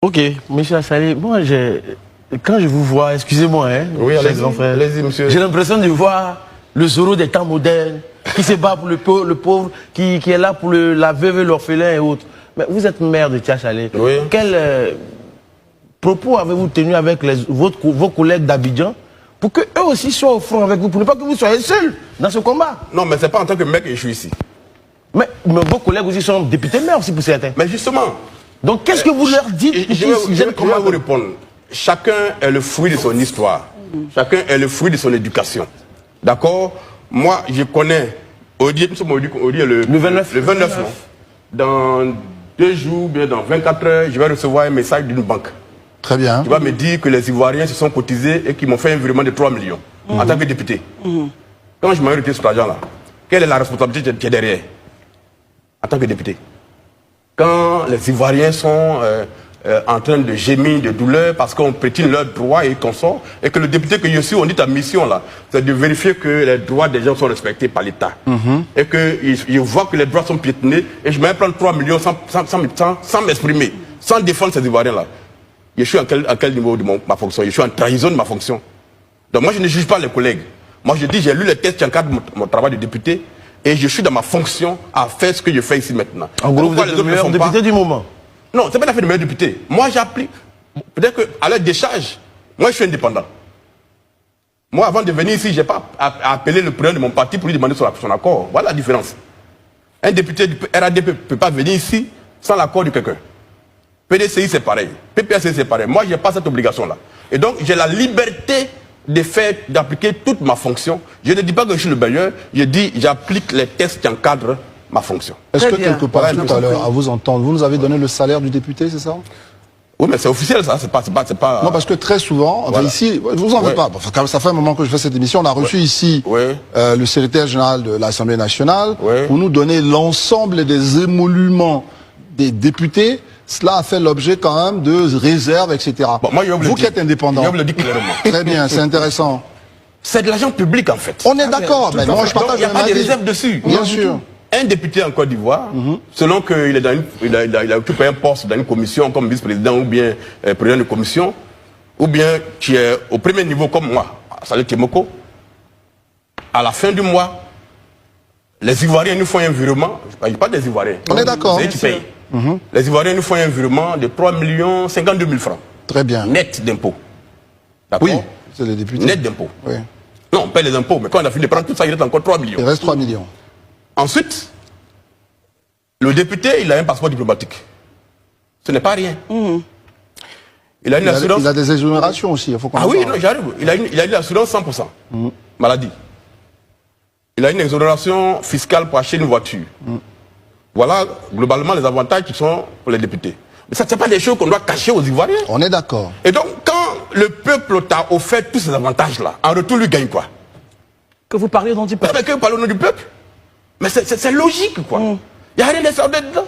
Ok, monsieur Assalé, moi, quand je vous vois, excusez-moi, hein, oui, allez-y, monsieur. J'ai l'impression de voir le Zorro des temps modernes, qui se bat pour le pauvre, qui est là pour la veuve, l'orphelin et autres. Mais vous êtes maire de Tchachalé. Oui. Quel propos avez-vous tenu avec vos collègues d'Abidjan pour qu'eux aussi soient au front avec vous, pour ne pas que vous soyez seuls dans ce combat? Non, mais c'est pas en tant que mec que je suis ici. Mais vos collègues aussi sont députés maires aussi pour certains. Mais justement. Donc qu'est-ce que vous leur dites? Je vais vous répondre. Chacun est le fruit de son histoire. Chacun est le fruit de son éducation. D'accord? Moi, je connais, nous sommes le 29. Le 29, non? Dans 2 jours, bien dans 24 heures, je vais recevoir un message d'une banque. Très bien. Qui va me dire que les Ivoiriens se sont cotisés et qu'ils m'ont fait un virement de 3 millions en tant que député. Quand je m'ai arrêté sur l'argent là, quelle est la responsabilité qui est derrière en tant que député? Quand les Ivoiriens sont en train de gémir de douleur parce qu'on pétine leurs droits et qu'on sort, et que le député que je suis, on dit ta mission là, c'est de vérifier que les droits des gens sont respectés par l'État. Et que je vois que les droits sont piétinés, et je vais prendre 3 millions sans m'exprimer, sans défendre ces Ivoiriens là. Je suis à quel niveau de ma fonction? Je suis en trahison de ma fonction. Donc moi je ne juge pas les collègues. Moi je dis, j'ai lu les textes qui encadrent mon travail de député, et je suis dans ma fonction à faire ce que je fais ici maintenant. En gros, vous êtes le meilleur député du moment? Non, c'est pas l'affaire de meilleur député. Moi, j'applique. Peut-être qu'à la décharge, moi, je suis indépendant. Moi, avant de venir ici, je n'ai pas appelé le président de mon parti pour lui demander son accord. Voilà la différence. Un député du RADP ne peut pas venir ici sans l'accord de quelqu'un. PDCI, c'est pareil. PPAC, c'est pareil. Moi, je n'ai pas cette obligation-là. Et donc, j'ai la liberté d'appliquer toute ma fonction. Je ne dis pas que je suis le meilleur, je dis j'applique les textes qui encadrent ma fonction. Est-ce que quelque part, tout à l'heure, à vous entendre, vous nous avez donné le salaire du député, c'est ça? Oui, mais c'est officiel, ça, c'est pas... Non, parce que très souvent, voilà. Ici, vous en faites pas, ça fait un moment que je fais cette émission, on a reçu ici le secrétaire général de l'Assemblée nationale pour nous donner l'ensemble des émoluments des députés. Cela a fait l'objet quand même de réserves, etc. Bon, moi, vous qui êtes indépendant. Je le dis clairement. Très bien, c'est intéressant. C'est de l'argent public, en fait. On est d'accord, mais moi je partage. Il n'y a pas de réserve dessus. Bien sûr. Un député en Côte d'Ivoire, selon qu'il est il a occupé un poste dans une commission comme vice-président ou bien président de commission, ou bien qui est au premier niveau comme moi, Salé Kemoko, à la fin du mois, les Ivoiriens nous font un virement, je ne parle pas des Ivoiriens. On est d'accord. C'est eux qui payent. Les Ivoiriens nous font un virement de 3 52 000 francs. Très bien. Net d'impôts. D'accord? Oui, c'est les députés. Net d'impôts. Oui. Non, on paye les impôts, mais quand on a fini de prendre tout ça, il reste encore 3 millions. Il reste 3 millions. Ensuite, le député, il a un passeport diplomatique. Ce n'est pas rien. Il a une assurance. Il a des exonérations aussi, il faut qu'on oui, non, j'arrive. Il a une assurance 100%. Maladie. Il a une exonération fiscale pour acheter une voiture. Voilà, globalement, les avantages qui sont pour les députés. Mais ça, ce n'est pas des choses qu'on doit cacher aux Ivoiriens. On est d'accord. Et donc, quand le peuple t'a offert tous ces avantages-là, en retour, lui gagne quoi? Que vous parlez au nom du peuple. Mais que vous parlez au nom du peuple? Mais c'est logique, quoi. Il n'y a rien d'extraordinaire dedans.